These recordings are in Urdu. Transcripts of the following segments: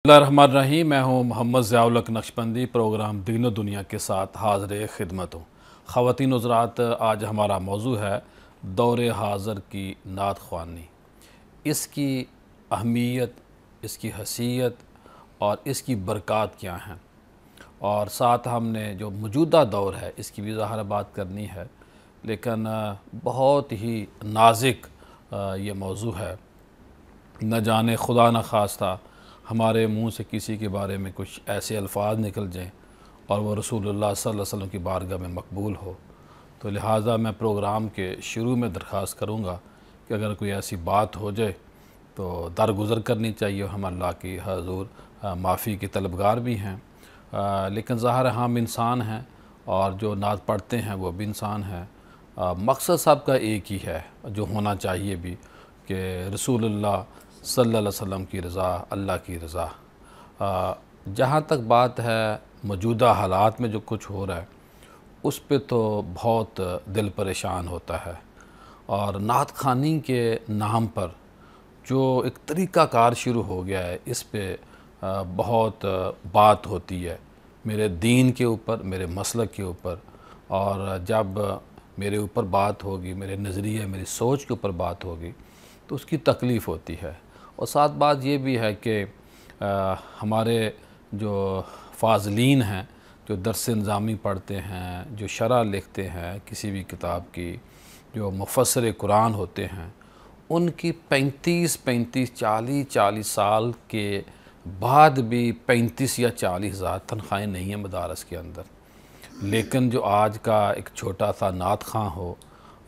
اللہ الرحمن الرحیم۔ میں ہوں محمد ضیاء الحق نقشبندی، پروگرام دین و دنیا کے ساتھ حاضر خدمت ہوں۔ خواتین حضرات، آج ہمارا موضوع ہے دور حاضر کی نعت خوانی، اس کی اہمیت، اس کی حیثیت اور اس کی برکات کیا ہیں، اور ساتھ ہم نے جو موجودہ دور ہے اس کی بھی ظاہر بات کرنی ہے، لیکن بہت ہی نازک یہ موضوع ہے۔ نہ جانے خدا نہ خواستہ ہمارے منہ سے کسی کے بارے میں کچھ ایسے الفاظ نکل جائیں اور وہ رسول اللہ صلی اللہ علیہ وسلم کی بارگاہ میں مقبول ہو، تو لہٰذا میں پروگرام کے شروع میں درخواست کروں گا کہ اگر کوئی ایسی بات ہو جائے تو درگزر کرنی چاہیے۔ ہم اللہ کی حضور معافی کے طلبگار بھی ہیں، لیکن ظاہر ہم انسان ہیں اور جو نعت پڑھتے ہیں وہ بھی انسان ہیں۔ مقصد سب کا ایک ہی ہے جو ہونا چاہیے بھی، کہ رسول اللہ صلی اللہ علیہ وسلم کی رضا، اللہ کی رضا۔ جہاں تک بات ہے موجودہ حالات میں جو کچھ ہو رہا ہے اس پہ تو بہت دل پریشان ہوتا ہے، اور نعت خوانی کے نام پر جو ایک طریقہ کار شروع ہو گیا ہے اس پہ بہت بات ہوتی ہے میرے دین کے اوپر، میرے مسلک کے اوپر، اور جب میرے اوپر بات ہوگی، میرے نظریے، میری سوچ کے اوپر بات ہوگی تو اس کی تکلیف ہوتی ہے۔ اور ساتھ بات یہ بھی ہے کہ ہمارے جو فاضلین ہیں، جو درس نظامی پڑھتے ہیں، جو شرح لکھتے ہیں کسی بھی کتاب کی، جو مفسر قرآن ہوتے ہیں، ان کی 40 سال کے بعد بھی 35 یا 40 ہزار تنخواہیں نہیں ہیں مدارس کے اندر، لیکن جو آج کا ایک چھوٹا سا نعت خواں ہو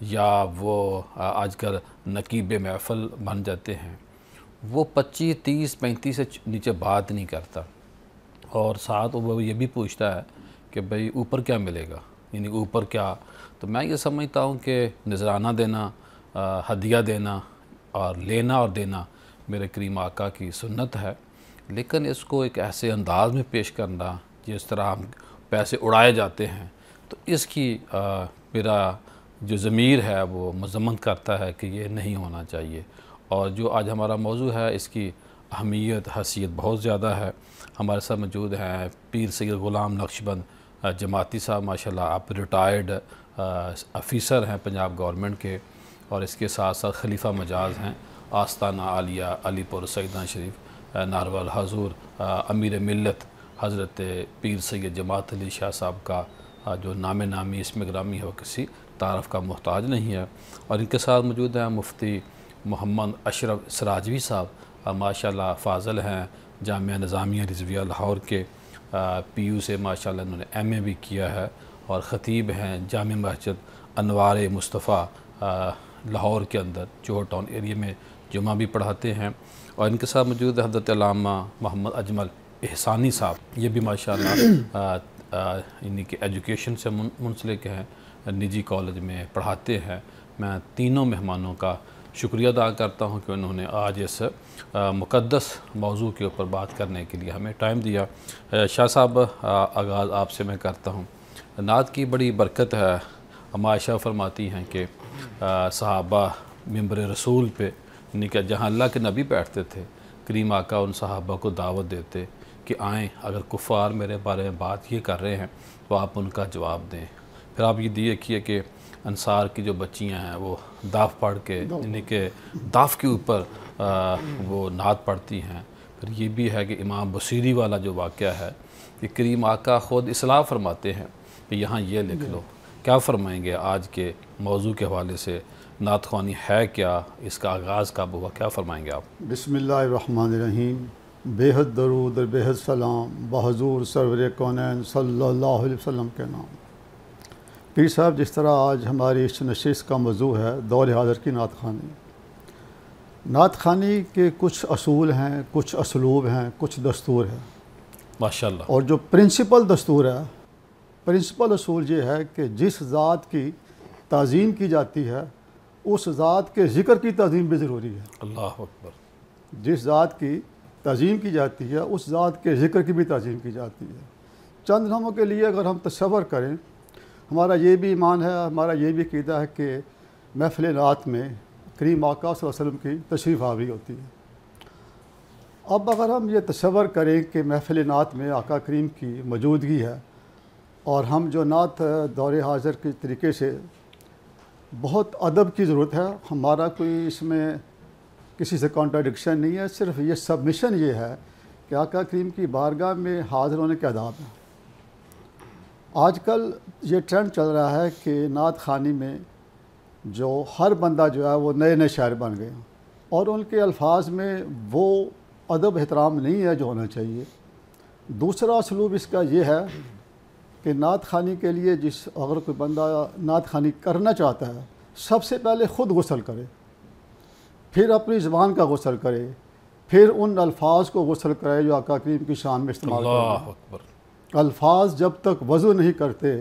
یا وہ آج کل نقیب محفل بن جاتے ہیں، وہ 25 30 35 سے نیچے بات نہیں کرتا، اور ساتھ وہ یہ بھی پوچھتا ہے کہ بھئی اوپر کیا ملے گا، یعنی اوپر کیا۔ تو میں یہ سمجھتا ہوں کہ نذرانہ دینا، ہدیہ دینا اور لینا اور دینا میرے کریم آقا کی سنت ہے، لیکن اس کو ایک ایسے انداز میں پیش کرنا جس طرح ہم پیسے اڑائے جاتے ہیں، تو اس کی میرا جو ضمیر ہے وہ مذمت کرتا ہے کہ یہ نہیں ہونا چاہیے۔ اور جو آج ہمارا موضوع ہے اس کی اہمیت، حیثیت بہت زیادہ ہے۔ ہمارے ساتھ موجود ہیں پیر سید غلام نقشبند جماعتی صاحب، ماشاءاللہ آپ ریٹائرڈ افیسر ہیں پنجاب گورنمنٹ کے، اور اس کے ساتھ ساتھ خلیفہ مجاز ہیں آستانہ عالیہ علی پور سیدنا شریف ناروال حضور امیر ملت حضرت پیر سید جماعت علی شاہ صاحب کا جو نام نامی اسم گرامی ہے وہ کسی تعارف کا محتاج نہیں ہے۔ اور ان کے ساتھ موجود ہیں مفتی محمد اشرف سراجوی صاحب، ماشاءاللہ فاضل ہیں، جامعہ نظامیہ رضویہ لاہور کے، پی یو سے ماشاءاللہ انہوں نے ایم اے بھی کیا ہے، اور خطیب ہیں جامع مسجد انوار مصطفیٰ لاہور کے اندر، جوہر ٹاؤن ایریا میں جمعہ بھی پڑھاتے ہیں۔ اور ان کے ساتھ موجود حضرت علامہ محمد اجمل احسانی صاحب، یہ بھی ماشاءاللہ انہی کے ایجوکیشن سے منسلک ہیں، نجی کالج میں پڑھاتے ہیں۔ میں تینوں مہمانوں کا شکریہ ادا کرتا ہوں کہ انہوں نے آج اس مقدس موضوع کے اوپر بات کرنے کے لیے ہمیں ٹائم دیا۔ شاہ صاحب، آغاز آپ سے میں کرتا ہوں۔ نعت کی بڑی برکت ہے۔ ہم عائشہ فرماتی ہیں کہ صحابہ ممبر رسول پہ، یعنی کہ جہاں اللہ کے نبی بیٹھتے تھے، کریم آقا ان صحابہ کو دعوت دیتے کہ آئیں، اگر کفار میرے بارے میں بات یہ کر رہے ہیں تو آپ ان کا جواب دیں۔ پھر آپ یہ دیکھیے کہ انصار کی جو بچیاں ہیں وہ داف پڑھ کے، یعنی کہ داف کے اوپر وہ نعت پڑھتی ہیں۔ پھر یہ بھی ہے کہ امام بصیری والا جو واقعہ ہے کہ کریم آقا خود اصلاح فرماتے ہیں کہ یہاں یہ لکھ لو۔ کیا فرمائیں گے آج کے موضوع کے حوالے سے؟ نعت خوانی ہے کیا؟ اس کا آغاز کب ہوا؟ کیا فرمائیں گے آپ؟ بسم اللہ الرحمن الرحیم۔ بے حد درود اور بے حد سلام بحضور سرور کونین صلی اللہ علیہ وسلم کے نام۔ پیر صاحب، جس طرح آج ہماری اس نشست کا موضوع ہے دور حاضر کی نعت خوانی، نعت خوانی کے کچھ اصول ہیں، کچھ اسلوب ہیں، کچھ دستور ہیں، ماشاءاللہ۔ اور جو پرنسپل دستور ہے، پرنسپل اصول یہ ہے کہ جس ذات کی تعظیم کی جاتی ہے اس ذات کے ذکر کی تعظیم بھی ضروری ہے۔ اللہ اکبر۔ جس ذات کی تعظیم کی جاتی ہے اس ذات کے ذکر کی بھی تعظیم کی جاتی ہے۔ چند لمحوں کے لیے اگر ہم تصور کریں، ہمارا یہ بھی ایمان ہے، ہمارا یہ بھی عقیدہ ہے کہ محفل نعت میں کریم آقا صلی اللہ علیہ وسلم کی تشریف آوری ہوتی ہے۔ اب اگر ہم یہ تصور کریں کہ محفل نعت میں آقا کریم کی موجودگی ہے اور ہم جو نعت دور حاضر کے طریقے سے بہت ادب کی ضرورت ہے، ہمارا کوئی اس میں کسی سے کانٹراڈکشن نہیں ہے، صرف یہ سبمیشن یہ ہے کہ آقا کریم کی بارگاہ میں حاضر ہونے کے آداب ہیں۔ آج کل یہ ٹرینڈ چل رہا ہے کہ نعت خوانی میں جو ہر بندہ جو ہے وہ نئے نئے شاعر بن گئے ہیں اور ان کے الفاظ میں وہ ادب احترام نہیں ہے جو ہونا چاہیے۔ دوسرا اسلوب اس کا یہ ہے کہ نعت خوانی کے لیے اگر کوئی بندہ نعت خوانی کرنا چاہتا ہے، سب سے پہلے خود غسل کرے، پھر اپنی زبان کا غسل کرے، پھر ان الفاظ کو غسل کرے جو آقا کریم کی شان میں استعمال کرتے ہیں۔ اللہ اکبر۔ الفاظ جب تک وضو نہیں کرتے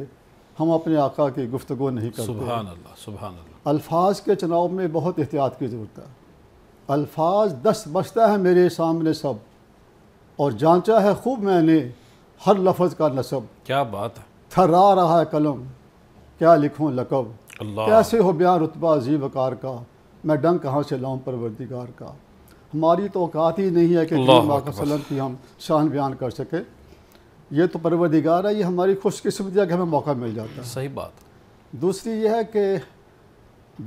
ہم اپنے آقا کی گفتگو نہیں کرتے۔ سبحان اللہ، سبحان اللہ۔ الفاظ کے چناؤ میں بہت احتیاط کی ضرورت ہے۔ الفاظ دست بستہ ہے میرے سامنے سب، اور جانچا ہے خوب میں نے ہر لفظ کا نسب۔ کیا بات ہے۔ تھرا رہا ہے قلم کیا لکھوں لقب، اللہ، کیسے ہو بیان رتبہ عظیم وقار کا، میں ڈنگ کہاں سے لاؤں پروردگار کا۔ ہماری تو اوقات ہی نہیں ہے کہ اللہ کریم آقا اکبر۔ صلی اللہ علیہ وسلم کی ہم شان بیان کر سکے۔ یہ تو پروردگار ہے، یہ ہماری خوش قسمتی ہے کہ ہمیں موقع مل جاتا ہے۔ صحیح بات۔ دوسری یہ ہے کہ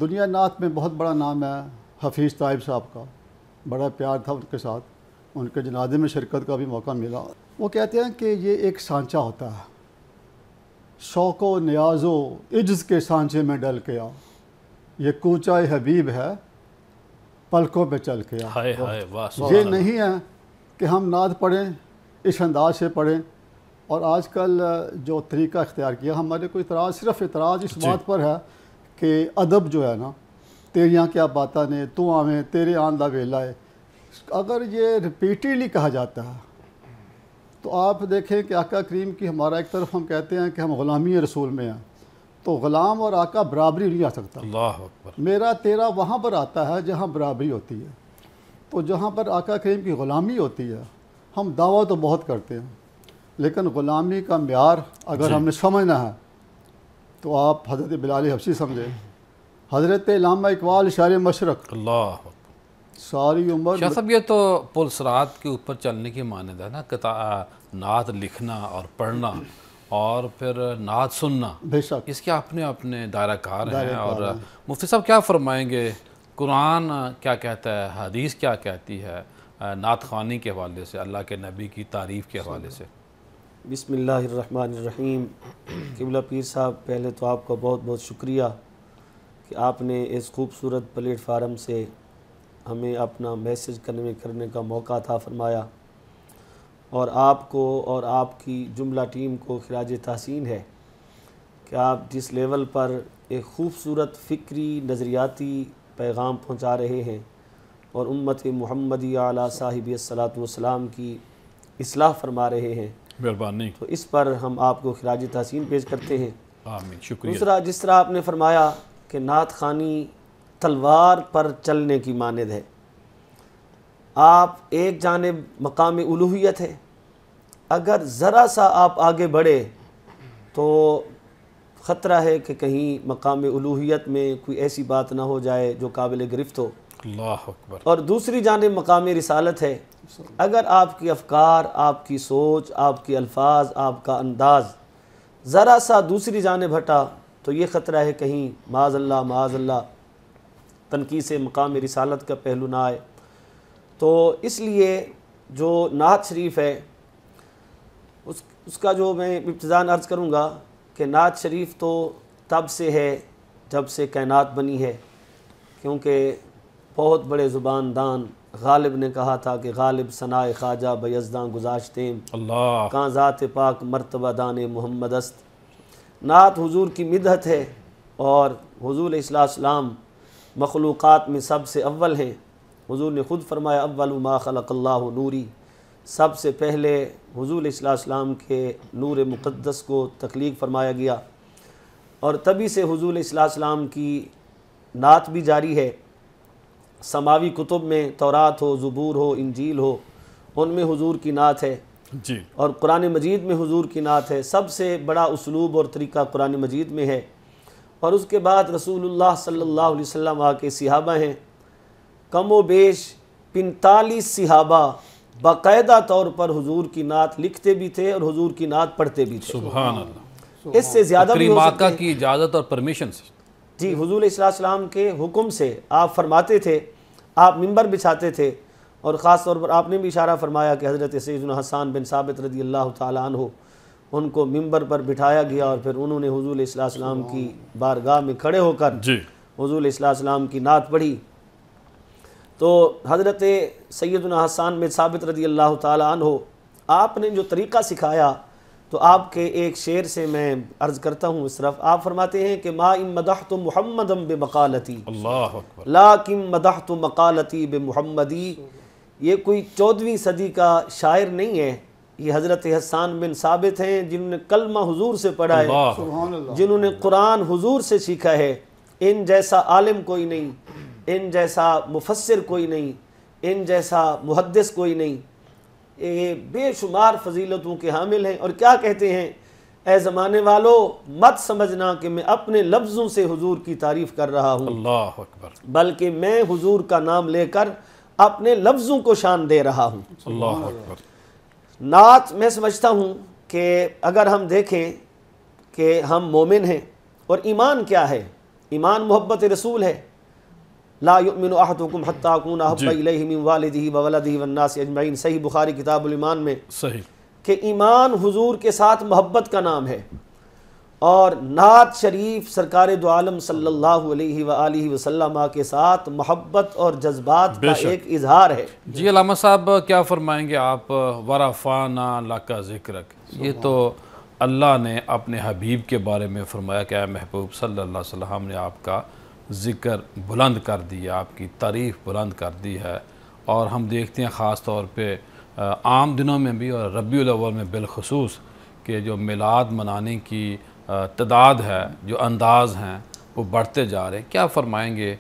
دنیا نعت میں بہت بڑا نام ہے حفیظ طائب صاحب کا، بڑا پیار تھا ان کے ساتھ، ان کے جنازے میں شرکت کا بھی موقع ملا۔ وہ کہتے ہیں کہ یہ ایک سانچہ ہوتا ہے، شوق و نیاز و عجز کے سانچے میں ڈل کے آ، یہ کوچہ حبیب ہے پلکوں پہ چل کے آ۔ ہائے ہائے، واہ، یہ سبحان اللہ۔ نہیں ہے کہ ہم نعت پڑھیں اس انداز سے پڑھیں، اور آج کل جو طریقہ اختیار کیا ہمارے کو اعتراض، صرف اعتراض اس بات پر ہے کہ ادب جو ہے نا، تیریاں کیا باتاں نے تو آویں تیرے آن دا ویلا ہے، اگر یہ ریپیٹیڈلی کہا جاتا ہے تو آپ دیکھیں کہ آقا کریم کی ہمارا ایک طرف ہم کہتے ہیں کہ ہم غلامی رسول میں ہیں، تو غلام اور آقا برابری نہیں آ سکتا۔ اللہ اکبر۔ میرا تیرا وہاں پر آتا ہے جہاں برابری ہوتی ہے، تو جہاں پر آقا کریم کی غلامی ہوتی ہے ہم دعویٰ تو بہت کرتے ہیں، لیکن غلامی کا معیار اگر ہم نے سمجھنا ہے تو آپ حضرت بلال حبشی سمجھیں، حضرت علامہ اقبال شاعر مشرق، اللہ اکبر۔ ساری عمر شاہ صاحب، یہ تو پل صراط کے اوپر چلنے کی مانند ہے نا، نعت لکھنا اور پڑھنا اور پھر نعت سننا، بے شک اس کے اپنے دائرہ کار دائرہ ہیں۔ کار اور ہیں۔ مفتی صاحب کیا فرمائیں گے، قرآن کیا کہتا ہے، حدیث کیا کہتی ہے نعت خوانی کے حوالے سے، اللہ کے نبی کی تعریف کے حوالے سے؟ بسم اللہ الرحمن الرحیم۔ قبلہ پیر صاحب، پہلے تو آپ کا بہت بہت شکریہ کہ آپ نے اس خوبصورت پلیٹ فارم سے ہمیں اپنا میسج کرنے کا موقع عطا فرمایا، اور آپ کو اور آپ کی جملہ ٹیم کو خراج تحسین ہے کہ آپ جس لیول پر ایک خوبصورت فکری نظریاتی پیغام پہنچا رہے ہیں اور امت محمدی علیہ صاحب الصلاۃ والسلام کی اصلاح فرما رہے ہیں، مہربانی، تو اس پر ہم آپ کو خراج تحسین پیش کرتے ہیں۔ آمین، شکریہ۔ دوسرا، جس طرح آپ نے فرمایا کہ نعت خوانی تلوار پر چلنے کی مانند ہے، آپ ایک جانب مقام الوہیت ہے، اگر ذرا سا آپ آگے بڑھے تو خطرہ ہے کہ کہیں مقام الوہیت میں کوئی ایسی بات نہ ہو جائے جو قابل گرفت ہو۔ اللہ اکبر۔ اور دوسری جانب مقام رسالت ہے، اگر آپ کی افکار، آپ کی سوچ، آپ کے الفاظ، آپ کا انداز ذرا سا دوسری جانب ہٹا تو یہ خطرہ ہے کہیں معاذ اللہ تنقیص مقام رسالت کا پہلو نہ آئے۔ تو اس لیے جو نعت شریف ہے اس کا جو میں ابتداءً عرض کروں گا کہ نعت شریف تو تب سے ہے جب سے کائنات بنی ہے، کیونکہ بہت بڑے زبان دان غالب نے کہا تھا کہ غالب ثنائے خواجہ بیزداں گزاشتیم، اللہ، کہاں ذات پاک مرتبہ دان محمد است۔ نعت حضور کی مدحت ہے، اور حضور علیہ السلام مخلوقات میں سب سے اول ہیں۔ حضور نے خود فرمایا اول ما خلق اللہ نوری، سب سے پہلے حضور علیہ السلام کے نور مقدس کو تخلیق فرمایا گیا، اور تبھی سے حضور علیہ السلام کی نعت بھی جاری ہے۔ سماوی کتب میں تورات ہو، زبور ہو، انجیل ہو، ان میں حضور کی نعت ہے، جی، اور قرآن مجید میں حضور کی نعت ہے۔ سب سے بڑا اسلوب اور طریقہ قرآن مجید میں ہے، اور اس کے بعد رسول اللہ صلی اللہ علیہ وسلم کے صحابہ ہیں، کم و بیش 45 صحابہ باقاعدہ طور پر حضور کی نعت لکھتے بھی تھے اور حضور کی نعت پڑھتے بھی تھے. سبحان اللہ. اس سے زیادہ بھی ہو کریم سکتے آقا ہیں. کی اجازت اور پرمیشن سے. جی حضور علیہ السلام کے حکم سے آپ فرماتے تھے, آپ منبر بچھاتے تھے, اور خاص طور پر آپ نے بھی اشارہ فرمایا کہ حضرت سیدنا حسان بن ثابت رضی اللہ تعالیٰ عنہ ان کو منبر پر بٹھایا گیا اور پھر انہوں نے حضور علیہ السلام کی بارگاہ میں کھڑے ہو کر حضور علیہ السلام کی نعت پڑھی. تو حضرت سیدنا حسان بن ثابت رضی اللہ تعالیٰ عنہ آپ نے جو طریقہ سکھایا, تو آپ کے ایک شعر سے میں عرض کرتا ہوں اس طرف. آپ فرماتے ہیں کہ ما ان مدحت محمدا بمقالتی اللہ اکبر لیکن مدحت مقالتی بمحمدی. یہ کوئی 14ویں صدی کا شاعر نہیں ہے, یہ حضرت حسان بن ثابت ہیں جنہوں نے کلمہ حضور سے پڑھا ہے, جنہوں نے قرآن حضور سے سیکھا ہے. ان جیسا عالم کوئی نہیں, ان جیسا مفسر کوئی نہیں, ان جیسا محدث کوئی نہیں. یہ بے شمار فضیلتوں کے حامل ہیں. اور کیا کہتے ہیں, اے زمانے والو مت سمجھنا کہ میں اپنے لفظوں سے حضور کی تعریف کر رہا ہوں, اللہ اکبر, بلکہ میں حضور کا نام لے کر اپنے لفظوں کو شان دے رہا ہوں. اللہ اکبر. نعت میں سمجھتا ہوں کہ اگر ہم دیکھیں کہ ہم مومن ہیں, اور ایمان کیا ہے, ایمان محبت رسول ہے. لا یؤمن احدکم حتی اکون احب الیہ من والدہ وولدہ والناس اجمعین, صحیح بخاری کتاب الایمان میں, صحیح, کہ ایمان حضور کے ساتھ محبت کا نام ہے, اور نعت شریف سرکار دو عالم صلی اللہ علیہ وآلہ وسلم کے ساتھ محبت اور جذبات کا ایک اظہار ہے. جی علامہ صاحب کیا فرمائیں گے آپ؟ ورفعنا لک ذکرک, یہ تو اللہ نے اپنے حبیب کے بارے میں فرمایا کہ اے محبوب صلی اللہ علیہ وسلم, ہم نے آپ کا ذکر بلند کر دیا, آپ کی تعریف بلند کر دی ہے. اور ہم دیکھتے ہیں خاص طور پہ عام دنوں میں بھی اور ربیع الاول میں بالخصوص کہ جو میلاد منانے کی تعداد ہے, جو انداز ہیں وہ بڑھتے جا رہے ہیں. کیا فرمائیں گے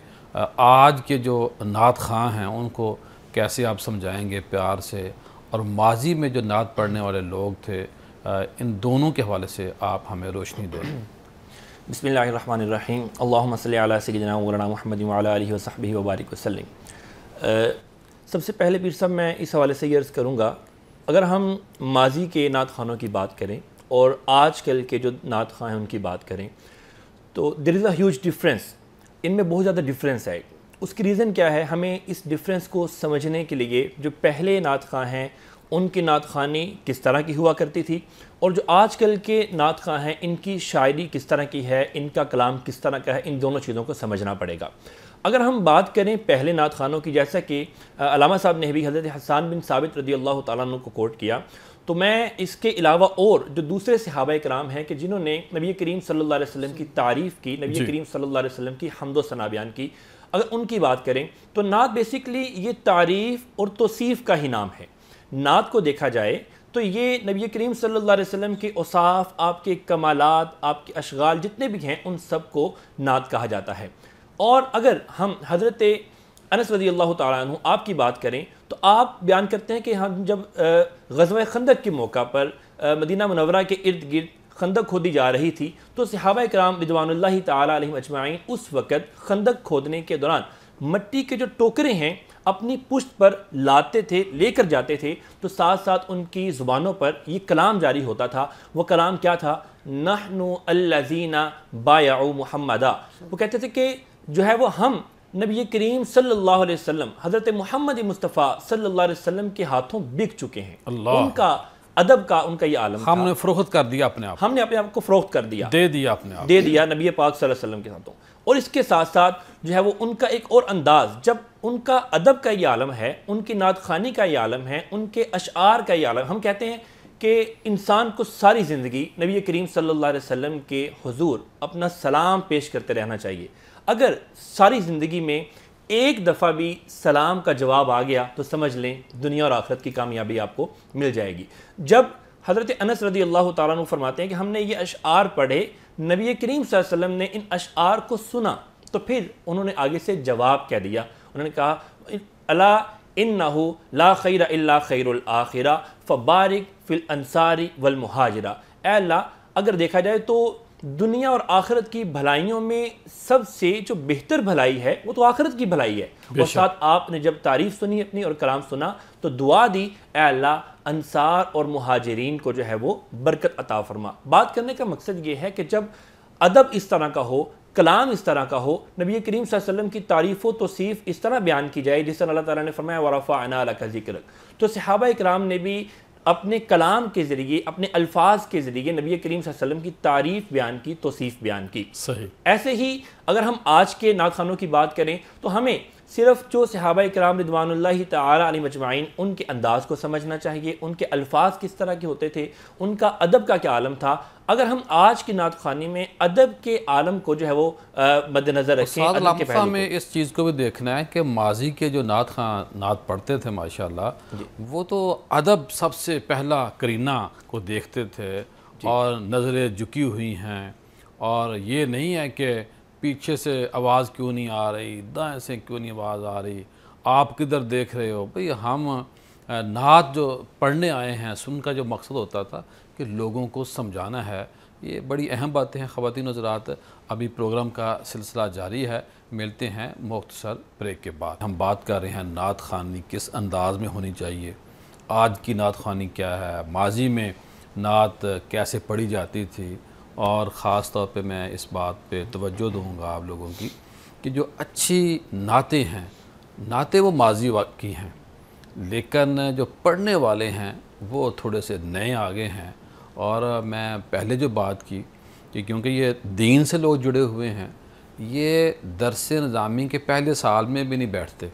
آج کے جو نعت خواں ہیں ان کو کیسے آپ سمجھائیں گے پیار سے, اور ماضی میں جو نعت پڑھنے والے لوگ تھے ان دونوں کے حوالے سے آپ ہمیں روشنی دیں؟ بسم اللہ الرحمن الرحیم. اللہم صلی علی سیدنا مولانا محمد وعلی آلہ وصحبہ وبارک وسلم. سب سے پہلے پیر صاحب میں اس حوالے سے یہ عرض کروں گا, اگر ہم ماضی کے نعت خوانوں کی بات کریں اور آج کل کے جو نعت خواں ہیں ان کی بات کریں, تو دیر از اے ہیوج ڈفرینس, ان میں بہت زیادہ ڈفرینس ہے. اس کی ریزن کیا ہے, ہمیں اس ڈفرینس کو سمجھنے کے لیے جو پہلے نعت خواں ہیں ان کی نعت خوانی کس طرح کی ہوا کرتی تھی, اور جو آج کل کے نعت خواں ہیں ان کی شاعری کس طرح کی ہے, ان کا کلام کس طرح کا ہے, ان دونوں چیزوں کو سمجھنا پڑے گا. اگر ہم بات کریں پہلے نعت خوانوں کی, جیسا کہ علامہ صاحب نے بھی حضرت حسان بن ثابت رضی اللہ تعالیٰ عنہ کو کوٹ کیا, تو میں اس کے علاوہ اور جو دوسرے صحابہ کرام ہیں کہ جنہوں نے نبی کریم صلی اللہ علیہ وسلم کی تعریف کی, نبی کریم صلی اللہ علیہ وسلم کی حمد و ثنا بیان کی, اگر ان کی بات کریں تو نعت بیسیکلی یہ تعریف اور توصیف کا ہی نام ہے. نعت کو دیکھا جائے تو یہ نبی کریم صلی اللہ علیہ وسلم کے اوصاف, آپ کے کمالات, آپ کے اشغال جتنے بھی ہیں ان سب کو نعت کہا جاتا ہے. اور اگر ہم حضرت انس رضی اللہ تعالیٰ عنہ آپ کی بات کریں تو آپ بیان کرتے ہیں کہ ہم جب غزوہ خندق کے موقع پر مدینہ منورہ کے ارد گرد خندق کھودی جا رہی تھی, تو صحابہ کرام رضوان اللہ تعالیٰ علیہم اجمعین اس وقت خندق کھودنے کے دوران مٹی کے جو ٹوکرے ہیں اپنی پشت پر لاتے تھے, لے کر جاتے تھے, تو ساتھ ساتھ ان کی زبانوں پر یہ کلام جاری ہوتا تھا. وہ کلام کیا تھا؟ نحن الذین بایعوا محمدا. وہ کہتے تھے کہ جو ہے وہ ہم نبی کریم صلی اللہ علیہ وسلم, حضرت محمد مصطفیٰ صلی اللہ علیہ وسلم کے ہاتھوں بک چکے ہیں. ان کا ادب کا, ان کا یہ عالم تھا. ہم نے فروخت کر دیا اپنے آپ, ہم نے اپنے آپ کو فروخت کر دیا, دے دیا اپنے آپ, دے دیا نبی پاک صلی اللہ علیہ وسلم کے ہاتھوں. اور اس کے ساتھ ساتھ جو ہے وہ ان کا ایک اور انداز, جب ان کا ادب کا یہ عالم ہے, ان کی نعت خوانی کا یہ عالم ہے, ان کے اشعار کا یہ عالم. ہم کہتے ہیں کہ انسان کو ساری زندگی نبی کریم صلی اللہ علیہ وسلم کے حضور اپنا سلام پیش کرتے رہنا چاہیے. اگر ساری زندگی میں ایک دفعہ بھی سلام کا جواب آ گیا تو سمجھ لیں دنیا اور آخرت کی کامیابی آپ کو مل جائے گی. جب حضرت انس رضی اللہ تعالیٰ عنہ فرماتے ہیں کہ ہم نے یہ اشعار پڑھے, نبی کریم صلی اللہ علیہ وسلم نے ان اشعار کو سنا, تو پھر انہوں نے آگے سے جواب کہہ دیا. انہوں نے کہا الا انہ لا خیر الا خیر الآخرہ فبارک فی الانصار والمہاجرہ. اے اللہ, اگر دیکھا جائے تو دنیا اور آخرت کی بھلائیوں میں سب سے جو بہتر بھلائی ہے وہ تو آخرت کی بھلائی ہے. اور ساتھ آپ نے جب تعریف سنی اپنی اور کلام سنا تو دعا دی, اے اللہ انصار اور مہاجرین کو جو ہے وہ برکت عطا فرما. بات کرنے کا مقصد یہ ہے کہ جب ادب اس طرح کا ہو, کلام اس طرح کا ہو, نبی کریم صلی اللہ علیہ وسلم کی تعریف و توصیف اس طرح بیان کی جائے جس طرح اللہ تعالیٰ نے فرمایا وَرَفَعْنَا لَكَ ذِكْرَكَ, تو صحابہ اکرام نے بھی اپنے کلام کے ذریعے, اپنے الفاظ کے ذریعے نبی کریم صلی اللہ علیہ وسلم کی تعریف بیان کی, توصیف بیان کی. صحیح. ایسے ہی اگر ہم آج کے نعت خوانوں کی بات کریں تو ہمیں صرف جو صحابہ اکرام رضوان اللہ تعالی علیہم اجمعین ان کے انداز کو سمجھنا چاہیے, ان کے الفاظ کس طرح کے ہوتے تھے, ان کا ادب کا کیا عالم تھا. اگر ہم آج کی نعت خوانی میں ادب کے عالم کو جو ہے وہ مد نظر رکھیں, ادب کے پہلو میں اس چیز کو بھی دیکھنا ہے کہ ماضی کے جو نعت پڑھتے تھے ماشاءاللہ, وہ تو ادب سب سے پہلا کرینہ کو دیکھتے تھے اور نظریں جھکی ہوئی ہیں, اور یہ نہیں ہے کہ پیچھے سے آواز کیوں نہیں آ رہی, دائیں سے کیوں نہیں آواز آ رہی, آپ کدھر دیکھ رہے ہو. بھئی ہم نعت جو پڑھنے آئے ہیں, سن کا جو مقصد ہوتا تھا کہ لوگوں کو سمجھانا ہے. یہ بڑی اہم باتیں ہیں خواتین و حضرات. ابھی پروگرام کا سلسلہ جاری ہے, ملتے ہیں مختصر بریک کے بعد. ہم بات کر رہے ہیں نعت خوانی کس انداز میں ہونی چاہیے, آج کی نعت خوانی کیا ہے, ماضی میں نعت کیسے پڑھی جاتی تھی, اور خاص طور پہ میں اس بات پہ توجہ دوں گا آپ لوگوں کی کہ جو اچھی نعتیں ہیں, نعتیں وہ ماضی کی ہیں, لیکن جو پڑھنے والے ہیں وہ تھوڑے سے نئے آگے ہیں. اور میں پہلے جو بات کی کہ کیونکہ یہ دین سے لوگ جڑے ہوئے ہیں, یہ درس نظامی کے پہلے سال میں بھی نہیں بیٹھتے,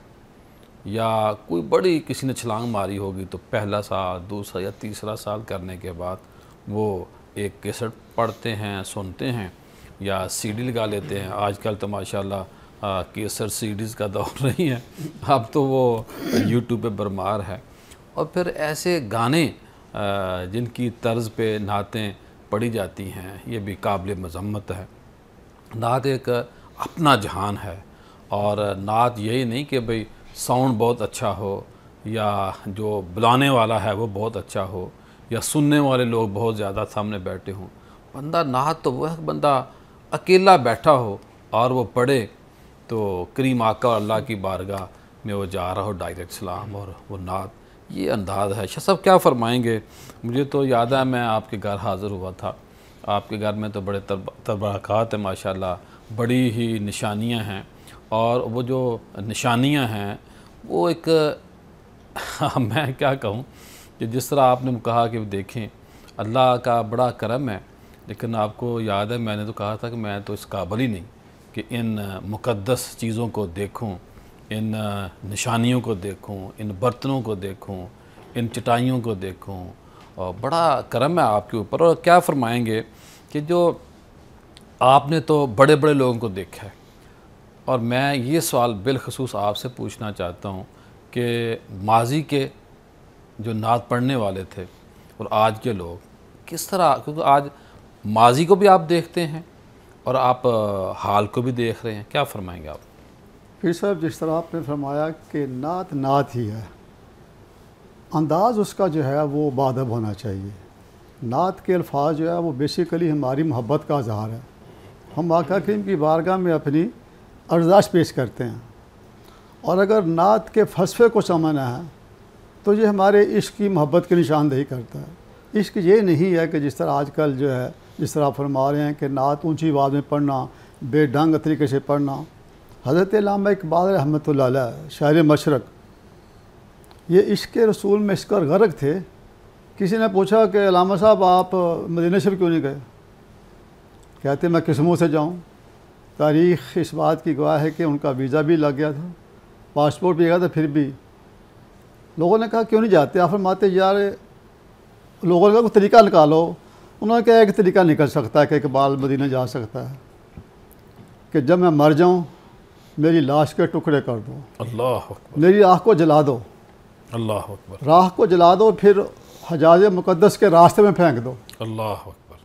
یا کوئی بڑی کسی نے چھلانگ ماری ہوگی تو پہلا سال, دوسرا یا تیسرا سال کرنے کے بعد وہ ایک کیسٹ پڑھتے ہیں, سنتے ہیں, یا سی ڈی لگا لیتے ہیں. آج کل تو ماشاءاللہ کیسٹ سی ڈیز کا دور نہیں ہے, اب تو وہ یوٹیوب پہ برمار ہے. اور پھر ایسے گانے جن کی طرز پہ نعتیں پڑھی جاتی ہیں, یہ بھی قابل مذمت ہے. نعت ایک اپنا جہان ہے, اور نعت یہی نہیں کہ بھئی ساؤنڈ بہت اچھا ہو, یا جو بلانے والا ہے وہ بہت اچھا ہو, یا سننے والے لوگ بہت زیادہ سامنے بیٹھے ہوں. بندہ نعت تو وہ ہے بندہ اکیلا بیٹھا ہو اور وہ پڑھے تو کریم آقا اور اللہ کی بارگاہ میں وہ جا رہا ہو ڈائریکٹ سلام, اور وہ نعت, یہ انداز ہے. شاہ صاحب کیا فرمائیں گے؟ مجھے تو یاد ہے میں آپ کے گھر حاضر ہوا تھا, آپ کے گھر میں تو بڑے تبرکات ہیں ماشاءاللہ, بڑی ہی نشانیاں ہیں, اور وہ جو نشانیاں ہیں وہ ایک میں کیا کہوں کہ جس طرح آپ نے کہا کہ دیکھیں اللہ کا بڑا کرم ہے, لیکن آپ کو یاد ہے میں نے تو کہا تھا کہ میں تو اس قابل ہی نہیں کہ ان مقدس چیزوں کو دیکھوں, ان نشانیوں کو دیکھوں, ان برتنوں کو دیکھوں, ان چٹائیوں کو دیکھوں. اور بڑا کرم ہے آپ کے اوپر. اور کیا فرمائیں گے کہ جو آپ نے تو بڑے بڑے لوگوں کو دیکھا ہے, اور میں یہ سوال بالخصوص آپ سے پوچھنا چاہتا ہوں کہ ماضی کے جو نعت پڑھنے والے تھے اور آج کے لوگ کس طرح, کیونکہ آج ماضی کو بھی آپ دیکھتے ہیں اور آپ حال کو بھی دیکھ رہے ہیں, کیا فرمائیں گے آپ؟ پھر صاحب جس طرح آپ نے فرمایا کہ نعت نعت ہی ہے, انداز اس کا جو ہے وہ بادب ہونا چاہیے. نعت کے الفاظ جو ہے وہ بیسیکلی ہماری محبت کا اظہار ہے. ہم آقا کریم کی بارگاہ میں اپنی ارزاش پیش کرتے ہیں, اور اگر نعت کے فلسفے کو سمجھنا ہے تو یہ ہمارے عشق کی محبت کی نشاندہی کرتا ہے. عشق یہ نہیں ہے کہ جس طرح آج کل جو ہے جس طرح فرما رہے ہیں کہ نعت اونچی آواز میں پڑھنا, بے ڈھنگ طریقے سے پڑھنا. حضرت علامہ اقبال رحمۃ اللہ علیہ شاعر مشرق, یہ عشق رسول میں اس کا غرق تھے. کسی نے پوچھا کہ علامہ صاحب آپ مدینہ شریف کیوں نہیں گئے؟ کہتے میں کس منہ سے جاؤں. تاریخ اس بات کی گواہ ہے کہ ان کا ویزا بھی لگ گیا تھا, پاسپورٹ بھی گیا تھا, پھر بھی لوگوں نے کہا کیوں نہیں جاتے؟ آپ فرماتے یار لوگوں نے کہا کوئی طریقہ نکالو. انہوں نے کہا ایک طریقہ نکل سکتا ہے کہ اقبال مدینہ جا سکتا ہے کہ جب میں مر جاؤں میری لاش کے ٹکڑے کر دو, اللہ اکبر, میری راہ کو جلا دو, اللہ اکبر, راہ کو جلا دو, پھر حجاز مقدس کے راستے میں پھینک دو. اللہ اکبر.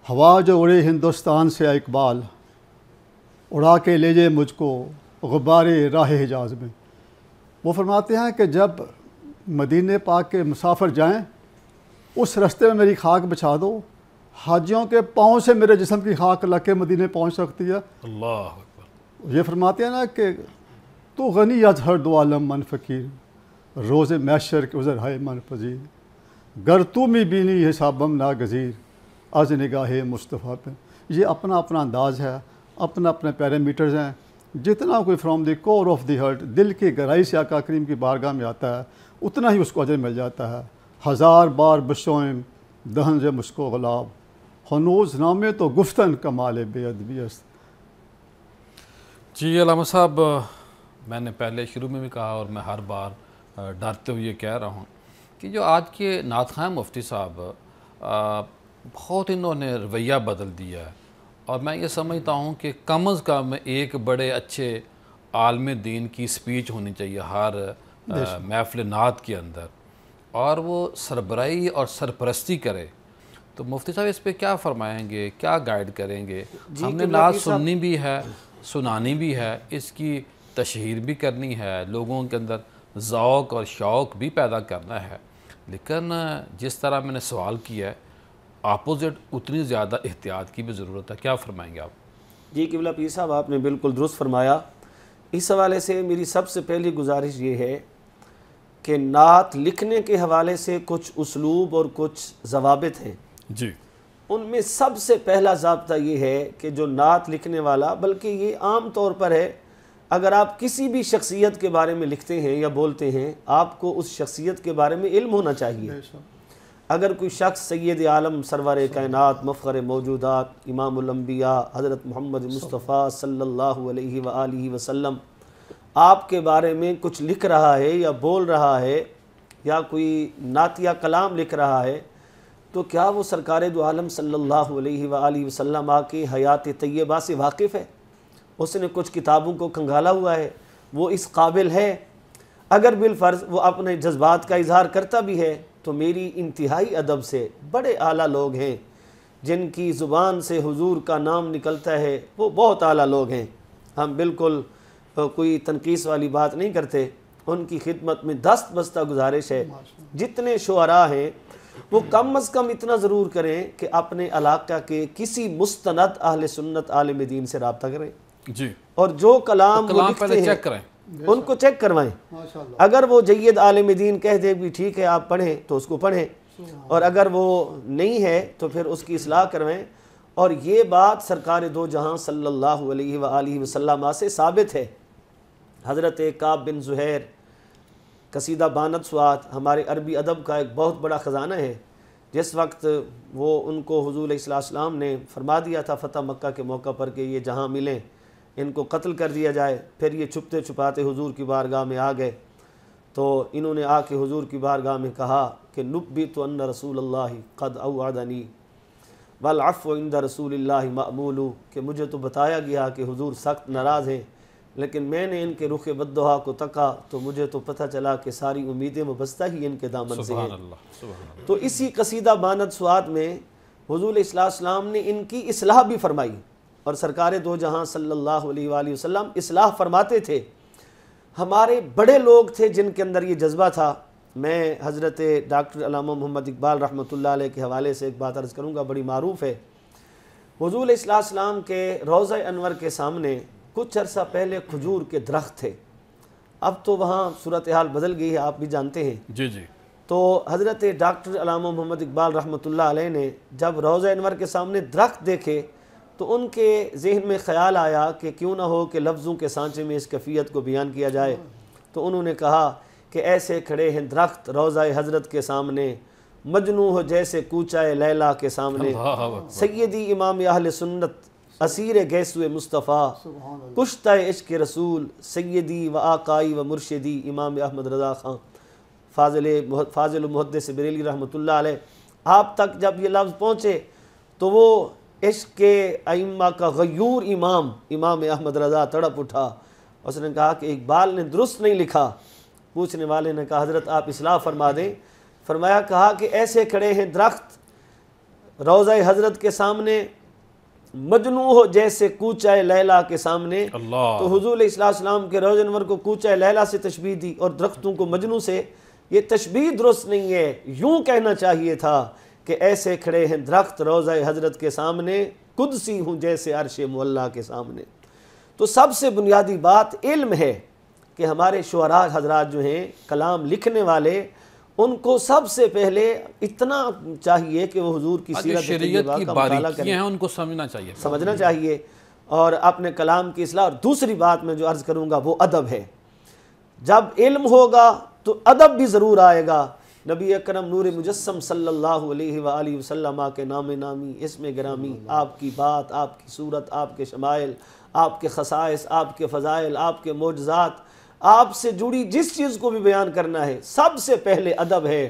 ہوا جو اڑے ہندوستان سے اقبال, اڑا کے لے جائے مجھ کو غبار راہ حجاز میں. وہ فرماتے ہیں کہ جب مدینہ پاک کے مسافر جائیں اس رستے میں میری خاک بچھا دو, حاجیوں کے پاؤں سے میرے جسم کی خاک اللہ کے مدینے پہنچ سکتی ہے. اللہ اکبر. یہ فرماتے ہیں نا کہ تو غنی از ہر دو عالم من فقیر، روز محشر کے عذر ہے من پذیر، گر تو می بینی حسابم ناگزیر از نگاہ مصطفیٰ پہ. یہ اپنا اپنا انداز ہے، اپنا اپنے پیرامیٹرز ہیں. جتنا کوئی from the core of the heart, دل کی گہرائی سے آقا کریم کی بارگاہ میں آتا ہے، اتنا ہی اس کو اجر مل جاتا ہے. ہزار بار بشوئم دہن سے مشکو غلاب، ہنوز نامے تو گفتن کمال بے ادبی است. جی علامہ صاحب، میں نے پہلے شروع میں بھی کہا اور میں ہر بار ڈرتے ہوئے کہہ رہا ہوں کہ جو آج کے نعت خواں مفتی صاحب بہت انہوں نے رویہ بدل دیا ہے، اور میں یہ سمجھتا ہوں کہ کم از کم ایک بڑے اچھے عالم دین کی سپیچ ہونی چاہیے ہر محفل نعت کے اندر، اور وہ سربراہی اور سرپرستی کرے. تو مفتی صاحب اس پہ کیا فرمائیں گے، کیا گائیڈ کریں گے؟ ہم نے نعت سننی بھی ہے، سنانی بھی ہے، اس کی تشہیر بھی کرنی ہے، لوگوں کے اندر ذوق اور شوق بھی پیدا کرنا ہے، لیکن جس طرح میں نے سوال کیا ہے اپوزٹ اتنی زیادہ احتیاط کی بھی ضرورت ہے. کیا فرمائیں گے آپ؟ جی قبلہ پیر صاحب، آپ نے بالکل درست فرمایا. اس حوالے سے میری سب سے پہلی گزارش یہ ہے کہ نعت لکھنے کے حوالے سے کچھ اسلوب اور کچھ ضوابط ہیں. جی. ان میں سب سے پہلا ضابطہ یہ ہے کہ جو نعت لکھنے والا، بلکہ یہ عام طور پر ہے، اگر آپ کسی بھی شخصیت کے بارے میں لکھتے ہیں یا بولتے ہیں، آپ کو اس شخصیت کے بارے میں علم ہونا چاہیے. اگر کوئی شخص سید عالم سرور کائنات مفخر موجودات امام الانبیاء حضرت محمد مصطفیٰ صلی اللہ علیہ وآلہ وسلم آپ کے بارے میں کچھ لکھ رہا ہے یا بول رہا ہے یا کوئی نعتیہ کلام لکھ رہا ہے، تو کیا وہ سرکار دو عالم صلی اللہ علیہ وآلہ وسلم کی حیات طیبہ سے واقف ہے؟ اس نے کچھ کتابوں کو کھنگالا ہوا ہے؟ وہ اس قابل ہے؟ اگر بالفرض وہ اپنے جذبات کا اظہار کرتا بھی ہے تو میری انتہائی ادب سے بڑے اعلیٰ لوگ ہیں جن کی زبان سے حضور کا نام نکلتا ہے، وہ بہت اعلیٰ لوگ ہیں. ہم بالکل کوئی تنقیص والی بات نہیں کرتے. ان کی خدمت میں دست بستہ گزارش ہے، جتنے شعراء ہیں وہ کم از کم اتنا ضرور کریں کہ اپنے علاقہ کے کسی مستند اہل سنت عالم دین سے رابطہ کریں. جی. اور جو کلام وہ لکھتے ہیں چیک کریں، ان کو چیک کروائیں. اگر وہ جید عالم دین کہہ دے بھی ٹھیک ہے آپ پڑھیں تو اس کو پڑھیں، اور اگر وہ نہیں ہے تو پھر اس کی اصلاح کروائیں. اور یہ بات سرکار دو جہاں صلی اللہ علیہ وآلہ وسلم سے ثابت ہے. حضرت کعب بن زہیر قصیدہ بانت سوات ہمارے عربی ادب کا ایک بہت بڑا خزانہ ہے. جس وقت وہ ان کو حضور علیہ السلام نے فرما دیا تھا فتح مکہ کے موقع پر کہ یہ جہاں ملیں ان کو قتل کر دیا جائے، پھر یہ چھپتے چھپاتے حضور کی بارگاہ میں آ گئے، تو انہوں نے آ کے حضور کی بارگاہ میں کہا کہ نبیت ان رسول اللہ قد اوعدنی والعفو عند رسول اللہ مأمول، کہ مجھے تو بتایا گیا کہ حضور سخت ناراض ہیں، لیکن میں نے ان کے رخ بددعا کو تکا تو مجھے تو پتہ چلا کہ ساری امیدیں وابستہ ہی ان کے دامن سے ہیں. تو اسی قصیدہ بانت سوات میں حضور علیہ السلام نے ان کی اصلاح بھی فرمائی، اور سرکار دو جہاں صلی اللہ علیہ وآلہ وسلم اصلاح فرماتے تھے. ہمارے بڑے لوگ تھے جن کے اندر یہ جذبہ تھا. میں حضرت ڈاکٹر علامہ محمد اقبال رحمۃ اللہ علیہ کے حوالے سے ایک بات عرض کروں گا، بڑی معروف ہے. حضور علیہ السلام کے روضہ انور کے سامنے کچھ عرصہ پہلے کھجور کے درخت تھے. اب تو وہاں صورتحال بدل گئی ہے، آپ بھی جانتے ہیں. جی جی. تو حضرت ڈاکٹر علامہ محمد اقبال رحمۃ اللہ علیہ نے جب روضہ انور کے سامنے درخت دیکھے تو ان کے ذہن میں خیال آیا کہ کیوں نہ ہو کہ لفظوں کے سانچے میں اس کیفیت کو بیان کیا جائے. تو انہوں نے کہا کہ ایسے کھڑے ہیں درخت روضہ حضرت کے سامنے، مجنوں ہو جیسے کوچہ لیلا کے سامنے، سیدی امام اہل سنت اسیر گیسو مصطفیٰ، کشتہ عشق رسول، سیدی و آقائی و مرشدی امام احمد رضا خان فاضل محدث بریلی رحمۃ اللہ علیہ. آپ تک جب یہ لفظ پہنچے تو وہ عشق کے ائمہ کا غیور امام احمد رضا تڑپ اٹھا. اس نے کہا کہ اقبال نے درست نہیں لکھا. پوچھنے والے نے کہا حضرت آپ اصلاح فرما دیں. فرمایا کہا کہ ایسے کھڑے ہیں درخت روضہ حضرت کے سامنے، مجنوں ہو جیسے کوچہ لیلا کے سامنے. تو حضور علیہ السلام کے روضہ انور کو کوچہ لیلا سے تشبیہ دی اور درختوں کو مجنوں سے. یہ تشبیہ درست نہیں ہے. یوں کہنا چاہیے تھا کہ ایسے کھڑے ہیں درخت روضہ حضرت کے سامنے، قدسی ہوں جیسے عرش معلیٰ کے سامنے۔ تو سب سے بنیادی بات علم ہے کہ ہمارے شعراء حضرات جو ہیں کلام لکھنے والے، ان کو سب سے پہلے اتنا چاہیے کہ وہ حضور کی سیرت شریعت کی کا مطالعہ کریں، باریکیاں ہیں ان کو سمجھنا چاہیے اور اپنے کلام کی اصلاح۔ اور دوسری بات میں جو عرض کروں گا وہ ادب ہے۔ جب علم ہوگا تو ادب بھی ضرور آئے گا۔ نبی اکرم نور مجسم صلی اللہ علیہ وآلہ وسلم کے نام نامی، اسم گرامی، آپ کی بات، آپ کی صورت، آپ کے شمائل، آپ کے خصائص، آپ کے فضائل، آپ کے معجزات، آپ سے جڑی جس چیز کو بھی بیان کرنا ہے، سب سے پہلے ادب ہے۔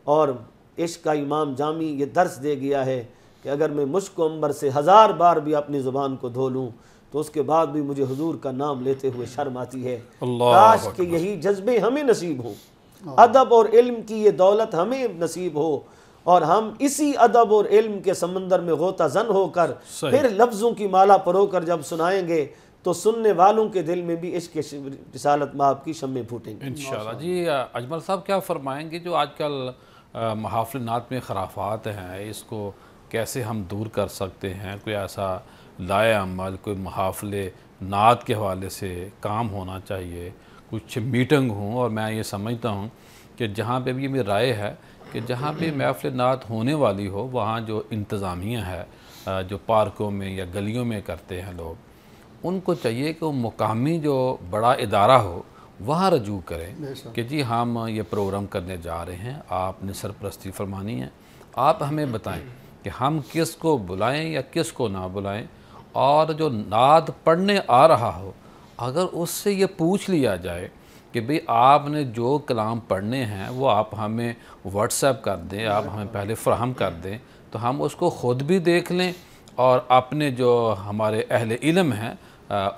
اور عشق کا امام جامی یہ درس دے گیا ہے کہ اگر میں مشک و عنبر سے 1000 بار بھی اپنی زبان کو دھو لوں تو اس کے بعد بھی مجھے حضور کا نام لیتے ہوئے شرم آتی ہے۔ کاش کہ یہی جذبے ہمیں نصیب ہوں، ادب اور علم کی یہ دولت ہمیں نصیب ہو، اور ہم اسی ادب اور علم کے سمندر میں غوطہ زن ہو کر پھر لفظوں کی مالا پرو کر جب سنائیں گے تو سننے والوں کے دل میں بھی عشق رسالت مآب کی شمیں پھوٹیں گے انشاءاللہ۔ جی اجمل صاحب کیا فرمائیں گے جو آج کل محافل نعت میں خرافات ہیں، اس کو کیسے ہم دور کر سکتے ہیں؟ کوئی ایسا لائے عمل، کوئی محافل نعت کے حوالے سے کام ہونا چاہیے، کچھ میٹنگ ہوں؟ اور میں یہ سمجھتا ہوں کہ جہاں پہ بھی یہ میری رائے ہے کہ جہاں پہ محفل نعت ہونے والی ہو وہاں جو انتظامیہ ہے، جو پارکوں میں یا گلیوں میں کرتے ہیں لوگ، ان کو چاہیے کہ وہ مقامی جو بڑا ادارہ ہو وہاں رجوع کریں کہ جی ہم یہ پروگرام کرنے جا رہے ہیں، آپ نے سرپرستی فرمانی ہے، آپ ہمیں بتائیں کہ ہم کس کو بلائیں یا کس کو نہ بلائیں، اور جو نعت پڑھنے آ رہا ہو اگر اس سے یہ پوچھ لیا جائے کہ بھئی آپ نے جو کلام پڑھنے ہیں وہ آپ ہمیں واٹس ایپ کر دیں، آپ ہمیں پہلے فراہم کر دیں تو ہم اس کو خود بھی دیکھ لیں اور اپنے جو ہمارے اہل علم ہیں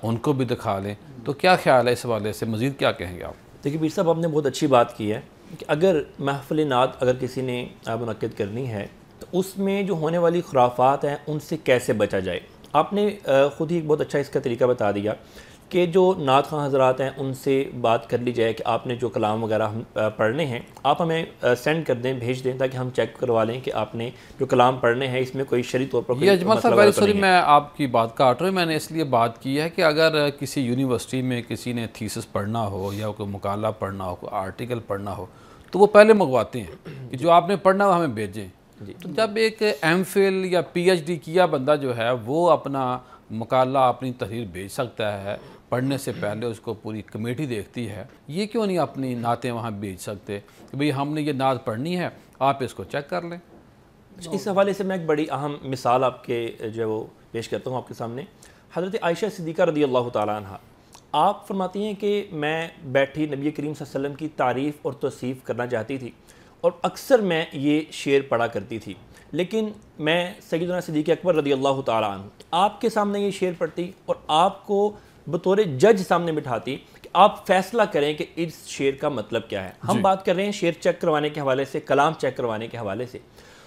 ان کو بھی دکھا لیں۔ تو کیا خیال ہے اس حوالے سے، مزید کیا کہیں گے آپ؟ دیکھیے پیر صاحب، آپ نے بہت اچھی بات کی ہے کہ اگر محفل نعت اگر کسی نے منعقد کرنی ہے تو اس میں جو ہونے والی خرافات ہیں ان سے کیسے بچا جائے۔ آپ نے خود ہی بہت اچھا اس کا طریقہ بتا دیا کہ جو نعت خواں حضرات ہیں ان سے بات کر لی جائے کہ آپ نے جو کلام وغیرہ پڑھنے ہیں آپ ہمیں سینڈ کر دیں، بھیج دیں، تاکہ ہم چیک کروا لیں کہ آپ نے جو کلام پڑھنے ہیں اس میں کوئی شرعی طور پر یہ اجمل صاحب ویری سوری، میں آپ کی بات کاٹ رہا ہوں، میں نے اس لیے بات کی ہے کہ اگر کسی یونیورسٹی میں کسی نے تھیسس پڑھنا ہو یا کوئی مقالہ پڑھنا ہو، کوئی آرٹیکل پڑھنا ہو تو وہ پہلے منگواتے ہیں کہ جو آپ نے پڑھنا وہ ہمیں بھیجیں۔ تو جب ایک ایم فل یا پی ایچ ڈی کیا بندہ جو ہے وہ اپنا مقالہ، اپنی تحریر بھیج سکتا ہے، پڑھنے سے پہلے اس کو پوری کمیٹی دیکھتی ہے، یہ کیوں نہیں اپنی نعتیں وہاں بھیج سکتے کہ بھئی ہم نے یہ نعت پڑھنی ہے، آپ اس کو چیک کر لیں؟ اس حوالے سے میں ایک بڑی اہم مثال آپ کے جو ہے وہ پیش کرتا ہوں آپ کے سامنے۔ حضرت عائشہ صدیقہ رضی اللہ تعالیٰ عنہ آپ فرماتی ہیں کہ میں بیٹھی نبی کریم صلی اللہ علیہ وسلم کی تعریف اور توصیف کرنا چاہتی تھی اور اکثر میں یہ شعر پڑھا کرتی تھی، لیکن میں سیدنا صدیق اکبر رضی اللہ تعالیٰ عنہ آپ کے سامنے یہ شعر پڑھتی اور آپ کو بطور جج سامنے بٹھاتی کہ آپ فیصلہ کریں کہ اس شعر کا مطلب کیا ہے۔ ہم بات کر رہے ہیں شعر چیک کروانے کے حوالے سے، کلام چیک کروانے کے حوالے سے۔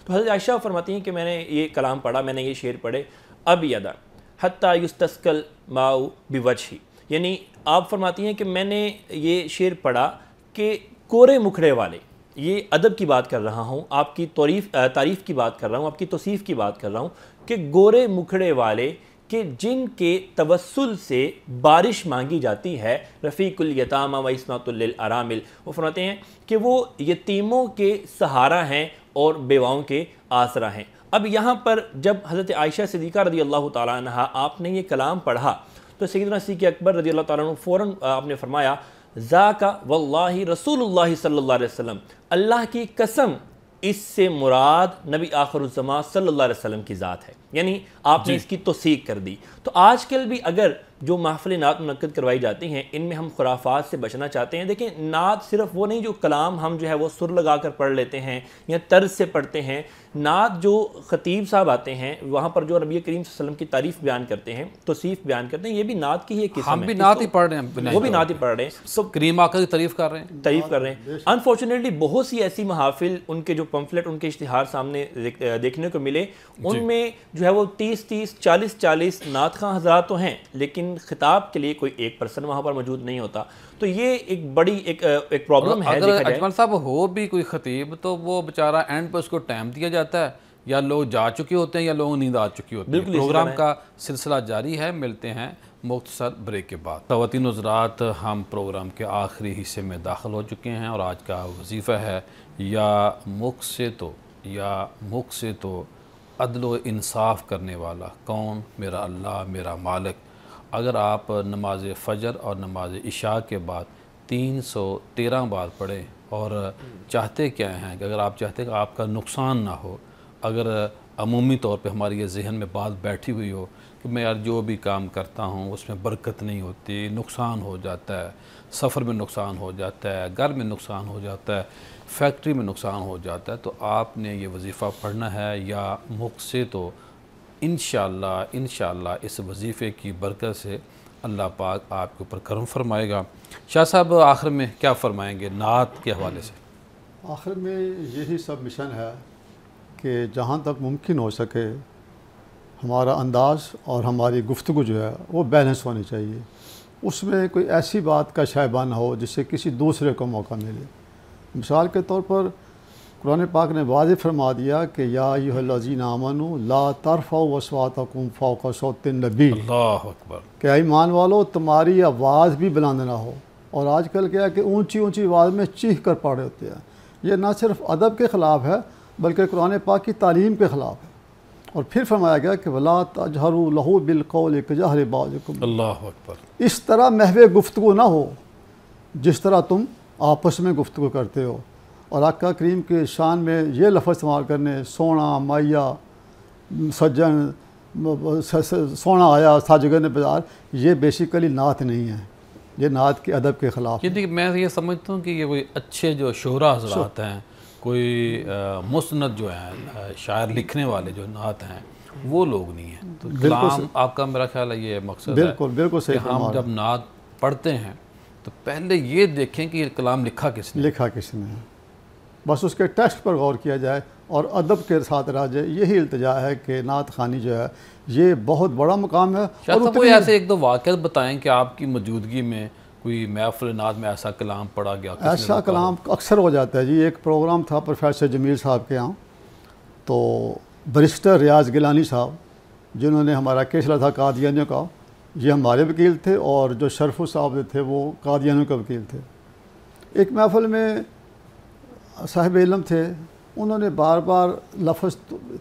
تو حضرت عائشہ فرماتی ہیں کہ میں نے یہ کلام پڑھا، میں نے یہ شعر پڑھے، اب یدا حتی یستسقل ماء بوجہی، یعنی آپ فرماتی ہیں کہ میں نے یہ شعر پڑھا کہ کورے مکھڑے والے، یہ ادب کی بات کر رہا ہوں، آپ کی تعریف کی بات کر رہا ہوں، آپ کی توصیف کی بات کر رہا ہوں کہ گورے مکھڑے والے کہ جن کے توسل سے بارش مانگی جاتی ہے، رفیق الیتامى و عصمۃ للارامل، وہ فرماتے ہیں کہ وہ یتیموں کے سہارا ہیں اور بیواؤں کے آسرا ہیں۔ اب یہاں پر جب حضرت عائشہ صدیقہ رضی اللہ تعالیٰ عنہ آپ نے یہ کلام پڑھا تو سیدنا صدیق اکبر رضی اللہ تعالیٰ عنہ فوراً آپ نے فرمایا ذاک واللہ رسول اللہ صلی اللہ علیہ وسلم، اللہ کی قسم اس سے مراد نبی آخر الزمان صلی اللہ علیہ وسلم کی ذات ہے، یعنی آپ نے اس کی توثیق کر دی۔ تو آج کل بھی اگر جو محفل نعت منعقد کروائی جاتی ہیں ان میں ہم خرافات سے بچنا چاہتے ہیں، دیکھیں نعت صرف وہ نہیں جو کلام ہم جو ہے وہ سر لگا کر پڑھ لیتے ہیں یا طرز سے پڑھتے ہیں، نعت جو خطیب صاحب آتے ہیں وہاں پر جو نبی کریم صلی اللہ علیہ وسلم کی تعریف بیان کرتے ہیں، توصیف بیان کرتے ہیں، یہ بھی نعت کی ہی ایک قسم ہے۔ ہم بھی نعت ہی پڑھ رہے ہیں، وہ بھی نعت ہی پڑھ رہے ہیں، سب کریم آقا کی تعریف کر رہے ہیں، تعریف کر رہے ہیں۔ انفارچونیٹلی بہت سی ایسی محافل ان کے جو پمفلٹ، ان کے اشتہار سامنے دیکھنے کو ملے، ان میں جو ہے وہ 30 40 نعت خواں حضرات تو ہیں، لیکن لیکن خطاب کے لیے کوئی ایک پرسن وہاں پر موجود نہیں ہوتا. تو یہ ایک بڑی ایک پرابلم ہے. اگر اجمل صاحب ہو بھی کوئی خطیب تو وہ بیچارہ اینڈ پہ اس کو ٹائم دیا جاتا ہے, یا لوگ جا چکے ہوتے ہیں یا لوگوں نیند آ چکی ہوتی ہے. پروگرام کا سلسلہ جاری ہے, ملتے ہیں مختصر بریک کے بعد. خواتین و حضرات, ہم پروگرام کے آخری حصے میں داخل ہو چکے ہیں اور آج کا وظیفہ ہے یا مخ سے تو عدل و انصاف کرنے والا کون؟ میرا اللہ, میرا مالک. اگر آپ نماز فجر اور نماز عشاء کے بعد 313 بار پڑھیں اور چاہتے کیا ہیں کہ اگر آپ چاہتے کہ آپ کا نقصان نہ ہو, اگر عمومی طور پہ ہماری یہ ذہن میں بات بیٹھی ہوئی ہو کہ میں یار جو بھی کام کرتا ہوں اس میں برکت نہیں ہوتی, نقصان ہو جاتا ہے, سفر میں نقصان ہو جاتا ہے, گھر میں نقصان ہو جاتا ہے, فیکٹری میں نقصان ہو جاتا ہے, تو آپ نے یہ وظیفہ پڑھنا ہے یا مخ سے تو انشاءاللہ اس وظیفے کی برکت سے اللہ پاک آپ کے اوپر کرم فرمائے گا. شاہ صاحب آخر میں کیا فرمائیں گے نعت کے حوالے سے؟ آخر میں یہی سب مشن ہے کہ جہاں تک ممکن ہو سکے ہمارا انداز اور ہماری گفتگو جو ہے وہ بیلنس ہونی چاہیے. اس میں کوئی ایسی بات کا شائبہ نہ ہو جس سے کسی دوسرے کو موقع ملے. مثال کے طور پر قرآن پاک نے واضح فرما دیا کہ یا ایھا الذین آمنوا لا ترفعوا اصواتکم فوق صوت النبی. اللہ اکبر. کہ ایمان والو تمہاری آواز بھی بلند نہ ہو. اور آج کل کیا ہے کہ اونچی آواز میں چیخ کر پڑھ رہے ہوتے ہیں. یہ نہ صرف ادب کے خلاف ہے بلکہ قرآن پاک کی تعلیم کے خلاف ہے. اور پھر فرمایا گیا کہ وَلَا تَجْهَرُوا لَهُ بِالْقَوْلِ كَجَهْرِ بَعْضِكُمْ. اللہ اکبر. اس طرح محو گفتگو نہ ہو جس طرح تم آپس میں گفتگو کرتے ہو. اور آقا کریم کے شان میں یہ لفظ استعمال کرنے سونا مائیا سجن سونا آیا ساجگن بازار, یہ بیسیکلی نعت نہیں ہے, یہ نعت کے ادب کے خلاف. یہ دیکھیں میں یہ سمجھتا ہوں کہ یہ کوئی اچھے جو شعراء حضرات ہیں, کوئی مسند جو ہیں شاعر لکھنے والے جو نعت ہیں وہ لوگ نہیں ہیں. تو کلام آپ کا میرا خیال ہے یہ مقصد ہے بالکل صحیح کہ ہم جب نعت پڑھتے ہیں تو پہلے یہ دیکھیں کہ یہ کلام لکھا کس نے. بس اس کے ٹیکسٹ پر غور کیا جائے اور ادب کے ساتھ رہ جائے. یہی التجا ہے کہ نعت خوانی جو ہے یہ بہت بڑا مقام ہے. اور کوئی ایسے ایک دو واقعات بتائیں کہ آپ کی موجودگی میں کوئی محفل نعت میں ایسا کلام پڑھا گیا. ایسا کلام اکثر ہو جاتا ہے جی. ایک پروگرام تھا پروفیسر جمیل صاحب کے یہاں, تو بریسٹر ریاض گیلانی صاحب جنہوں نے ہمارا کیس لڑا تھا قادیانیوں کا, یہ ہمارے وکیل تھے, اور جو شرفو صاحب جو تھے وہ قادیانیوں کا وکیل تھے. ایک محفل میں صاحب علم تھے, انہوں نے بار بار لفظ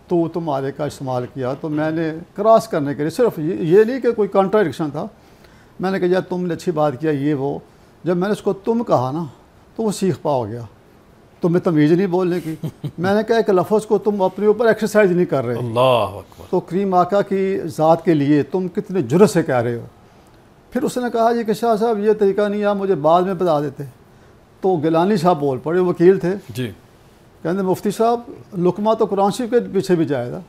تو تمہارے کا استعمال کیا. تو میں نے کراس کرنے کے لیے, صرف یہ نہیں کہ کوئی کانٹراڈکشن تھا, میں نے کہا یار تم نے اچھی بات کیا یہ وہ. جب میں نے اس کو تم کہا نا تو وہ سیخ پا ہو گیا, تمہیں تمیز نہیں بولنے کی. میں نے کہا کہ لفظ کو تم اپنے اوپر ایکسرسائز نہیں کر رہے. اللہ اکبر. تو کریم آقا کی ذات کے لیے تم کتنے جرأت سے کہہ رہے ہو. پھر اس نے کہا جی کہ شاہ صاحب یہ طریقہ نہیں, آپ مجھے بعد میں بتا دیتے. تو گیلانی صاحب بول پڑے, وکیل تھے جی, کہتے مفتی صاحب لقمہ تو قرآن شریف کے پیچھے بھی جائے گا.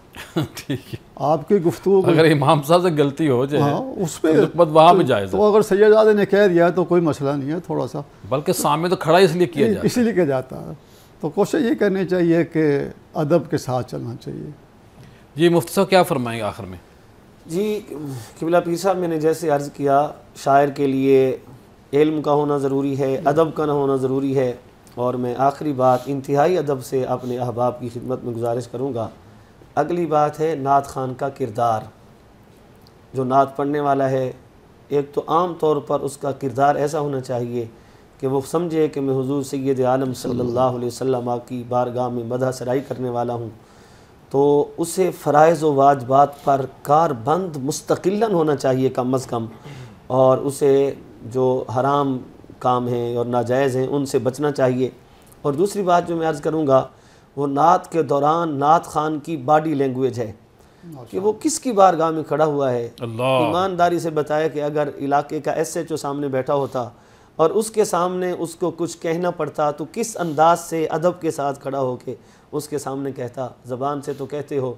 ٹھیک ہے, آپ کی گفتگو اگر امام صاحب سے غلطی ہو جائے اس پہ وہاں بھی جائے. تو اگر سیدزادے نے کہہ دیا تو کوئی مسئلہ نہیں ہے تھوڑا سا, بلکہ سامنے تو کھڑا اس لیے کیا جاتا ہے, اسی لیے کیا جاتا ہے. تو کوشش یہ کرنی چاہیے کہ ادب کے ساتھ چلنا چاہیے. جی مفتی صاحب کیا فرمائیں گے آخر میں؟ جی قبلہ پیر صاحب, میں نے جیسے عرض کیا شاعر کے لیے علم کا ہونا ضروری ہے, ادب کا نہ ہونا ضروری ہے. اور میں آخری بات انتہائی ادب سے اپنے احباب کی خدمت میں گزارش کروں گا. اگلی بات ہے نعت خوان کا کردار. جو نعت پڑھنے والا ہے ایک تو عام طور پر اس کا کردار ایسا ہونا چاہیے کہ وہ سمجھے کہ میں حضور سید عالم صلی اللہ علیہ وسلم کی بارگاہ میں مدح سرائی کرنے والا ہوں. تو اسے فرائض و واجبات پر کاربند مستقلاً ہونا چاہیے کم از کم, اور اسے جو حرام کام ہیں اور ناجائز ہیں ان سے بچنا چاہیے. اور دوسری بات جو میں عرض کروں گا وہ نعت کے دوران نعت خوان کی باڈی لینگویج ہے کہ وہ کس کی بارگاہ میں کھڑا ہوا ہے. ایمانداری سے بتایا کہ اگر علاقے کا ایس ایچ او سامنے بیٹھا ہوتا اور اس کے سامنے اس کو کچھ کہنا پڑتا تو کس انداز سے ادب کے ساتھ کھڑا ہو کے اس کے سامنے کہتا. زبان سے تو کہتے ہو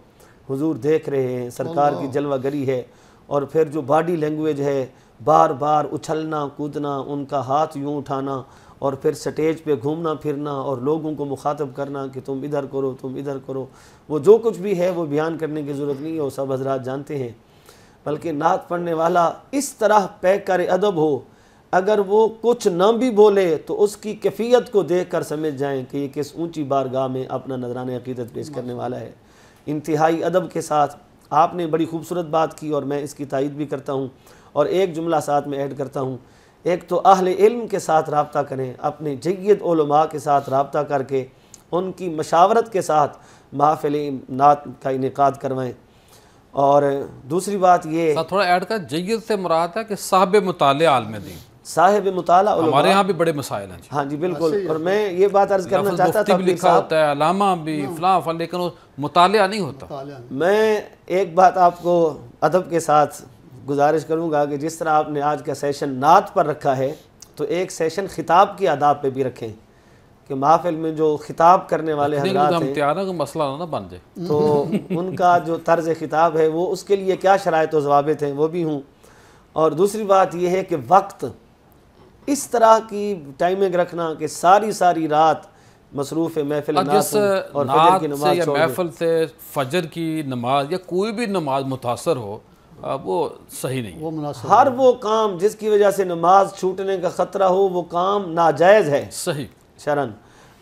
حضور دیکھ رہے ہیں, سرکار کی جلوہ گری ہے, اور پھر جو باڈی لینگویج ہے بار بار اچھلنا کودنا, ان کا ہاتھ یوں اٹھانا, اور پھر سٹیج پہ گھومنا پھرنا اور لوگوں کو مخاطب کرنا کہ تم ادھر کرو تم ادھر کرو. وہ جو کچھ بھی ہے وہ بیان کرنے کی ضرورت نہیں ہے, وہ سب حضرات جانتے ہیں. بلکہ نعت پڑھنے والا اس طرح پیکر ادب ہو، اگر وہ کچھ نہ بھی بولے تو اس کی کیفیت کو دیکھ کر سمجھ جائیں کہ یہ کس اونچی بارگاہ میں اپنا نذرانہ عقیدت پیش کرنے والا ہے۔ انتہائی ادب کے ساتھ آپ نے بڑی خوبصورت بات کی اور میں اس کی تائید بھی کرتا ہوں، اور ایک جملہ ساتھ میں ایڈ کرتا ہوں۔ ایک تو اہل علم کے ساتھ رابطہ کریں، اپنے جید علماء کے ساتھ رابطہ کر کے ان کی مشاورت کے ساتھ محافل نعت کا انعقاد کروائیں۔ اور دوسری بات یہ تھوڑا ایڈ کر، جید سے مراد ہے کہ صاحب مطالعہ عالم دین، صاحب مطالعہ علماء، ہمارے ہاں بھی بڑے مسائل ہیں۔ ہاں جی بالکل، اور میں یہ بات عرض کرنا چاہتا مفتی تھا بھی لکھا ہوتا ہے، علامہ بھی، فلاں فلاں، لیکن وہ مطالعہ نہیں ہوتا۔ میں ایک بات آپ کو ادب کے ساتھ گزارش کروں گا کہ جس طرح آپ نے آج کا سیشن نعت پر رکھا ہے، تو ایک سیشن خطاب کی آداب پہ بھی رکھیں کہ محفل میں جو خطاب کرنے والے حضرات ہم ہیں تیار ہیں کہ مسئلہ نہ بن جائے، تو ان کا جو طرز خطاب ہے وہ اس کے لیے کیا شرائط و ضوابط ہیں وہ بھی ہوں۔ اور دوسری بات یہ ہے کہ وقت اس طرح کی ٹائمنگ رکھنا کہ ساری رات مصروف محفل جس نعت اور فجر کی نعت سے نماز یا چھوڑ دیں۔ محفل سے فجر کی نماز یا کوئی بھی نماز متاثر ہو، وہ صحیح نہیں ہے۔ وہ مناسب ہر وہ کام جس کی وجہ سے نماز چھوٹنے کا خطرہ ہو وہ کام ناجائز ہے صحیح۔ شرعاً۔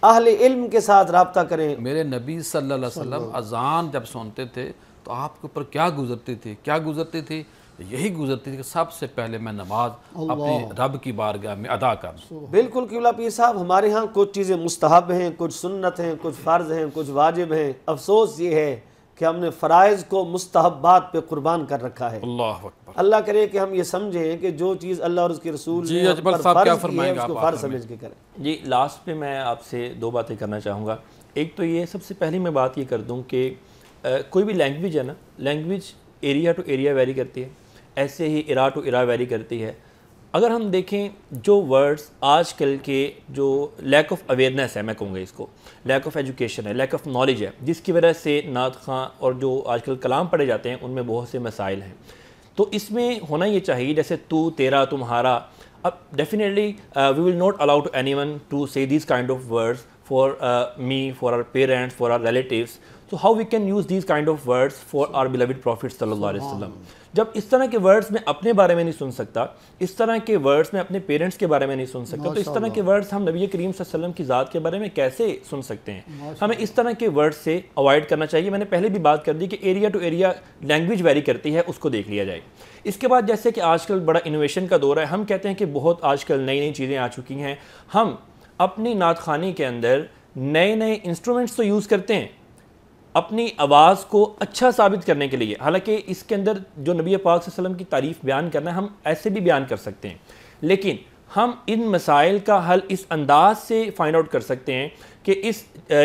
اہل علم کے ساتھ رابطہ کریں۔ میرے نبی صلی اللہ علیہ وسلم اذان جب سنتے تھے تو آپ کے اوپر کیا گزرتی تھی؟ یہی گزرتی تھی کہ سب سے پہلے میں نماز اپنی رب کی بارگاہ میں ادا کروں۔ بالکل قبلہ پیر صاحب، ہمارے ہاں کچھ چیزیں مستحب ہیں، کچھ سنت ہیں، کچھ فرض ہیں، کچھ واجب ہیں۔ افسوس یہ ہے کہ ہم نے فرائض کو مستحبات پہ قربان کر رکھا ہے۔ اللہ اکبر۔ اللہ کرے کہ ہم یہ سمجھیں کہ جو چیز اللہ اور اس کے رسول جی نے ہم اجمل پر صاحب کیا فرض کی ہے فرمائیں گے اس کو آپ فرض آخر میں؟ سمجھ کے کریں۔ جی لاسٹ پہ میں آپ سے دو باتیں کرنا چاہوں گا۔ ایک تو یہ سب سے پہلی میں بات یہ کر دوں کہ کوئی بھی لینگویج ہے نا، language area to area vary کرتی ہے، ایسے ہی ایرا ٹو ایرا ویری کرتی ہے۔ اگر ہم دیکھیں جو ورڈز آج کل کے جو لیک آف اویئرنیس ہے، میں کہوں گا اس کو لیک آف ایجوکیشن ہے، لیک آف نالج ہے، جس کی وجہ سے نعت خواں اور جو آج کل کلام پڑھے جاتے ہیں ان میں بہت سے مسائل ہیں۔ تو اس میں ہونا یہ چاہیے جیسے تو، تیرا، تمہارا۔ اب definitely we will not allow to any one to say these kind of words for me, for our parents, for our relatives. So how we can use these kind of words for our beloved Prophet صلی اللہ علیہ وسلم۔ جب اس طرح کے ورڈز میں اپنے بارے میں نہیں سن سکتا، اس طرح کے ورڈز میں اپنے پیرنٹس کے بارے میں نہیں سن سکتا، تو اس طرح کے ورڈز ہم نبی کریم صلی اللہ علیہ وسلم کی ذات کے بارے میں کیسے سن سکتے ہیں؟ ہمیں اس طرح کے ورڈز سے اوائڈ کرنا چاہیے۔ میں نے پہلے بھی بات کر دی کہ area to area language vary کرتی ہے، اس کو دیکھ لیا جائے۔ اس کے بعد جیسے کہ آج کل بڑا انوویشن کا دور ہے، ہم کہتے ہیں کہ بہت آج کل نئی چیزیں آ چکی ہیں، ہم اپنی نعت خوانی کے اندر نئے انسٹرومنٹس تو یوز کرتے ہیں اپنی آواز کو اچھا ثابت کرنے کے لیے۔ حالانکہ اس کے اندر جو نبی پاک صلی اللہ علیہ وسلم کی تعریف بیان کرنا ہے، ہم ایسے بھی بیان کر سکتے ہیں، لیکن ہم ان مسائل کا حل اس انداز سے فائنڈ آؤٹ کر سکتے ہیں کہ اس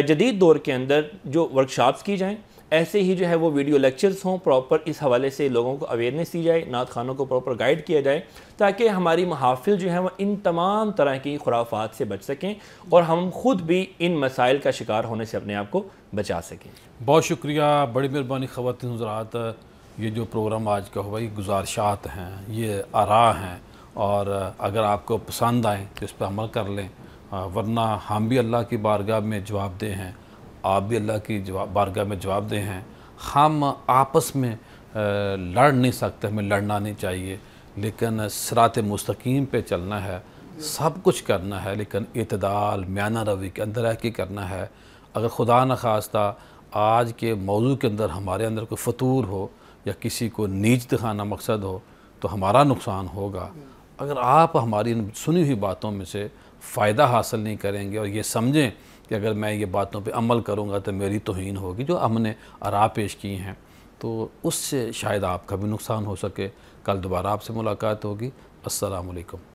جدید دور کے اندر جو ورکشاپس کی جائیں، ایسے ہی جو ہے وہ ویڈیو لیکچرز ہوں، پراپر اس حوالے سے لوگوں کو اویئرنیس دی جائے، نعت خوانوں کو پراپر گائیڈ کیا جائے، تاکہ ہماری محافل جو ہیں وہ ان تمام طرح کی خرافات سے بچ سکیں اور ہم خود بھی ان مسائل کا شکار ہونے سے اپنے آپ کو بچا سکیں۔ بہت شکریہ، بڑی مہربانی خواتین حضرات۔ یہ جو پروگرام آج کا ہوا، یہ گزارشات ہیں، یہ آراء ہیں، اور اگر آپ کو پسند آئیں تو اس پہ عمل کر لیں، ورنہ ہم بھی اللہ کی بارگاہ میں جواب دہ ہیں، آپ بھی اللہ کی بارگاہ میں جواب دہ ہیں۔ ہم آپس میں لڑ نہیں سکتے، ہمیں لڑنا نہیں چاہیے، لیکن صراط مستقیم پہ چلنا ہے، سب کچھ کرنا ہے، لیکن اعتدال، میانہ روی کے اندر رہ کے کرنا ہے۔ اگر خدا نخواستہ آج کے موضوع کے اندر ہمارے اندر کوئی فطور ہو یا کسی کو نیچ دکھانا مقصد ہو تو ہمارا نقصان ہوگا۔ اگر آپ ہماری ان سنی ہوئی باتوں میں سے فائدہ حاصل نہیں کریں گے اور یہ سمجھیں کہ اگر میں یہ باتوں پہ عمل کروں گا تو میری توہین ہوگی، جو ہم نے آراء پیش کی ہیں، تو اس سے شاید آپ کا بھی نقصان ہو سکے۔ کل دوبارہ آپ سے ملاقات ہوگی۔ السلام علیکم۔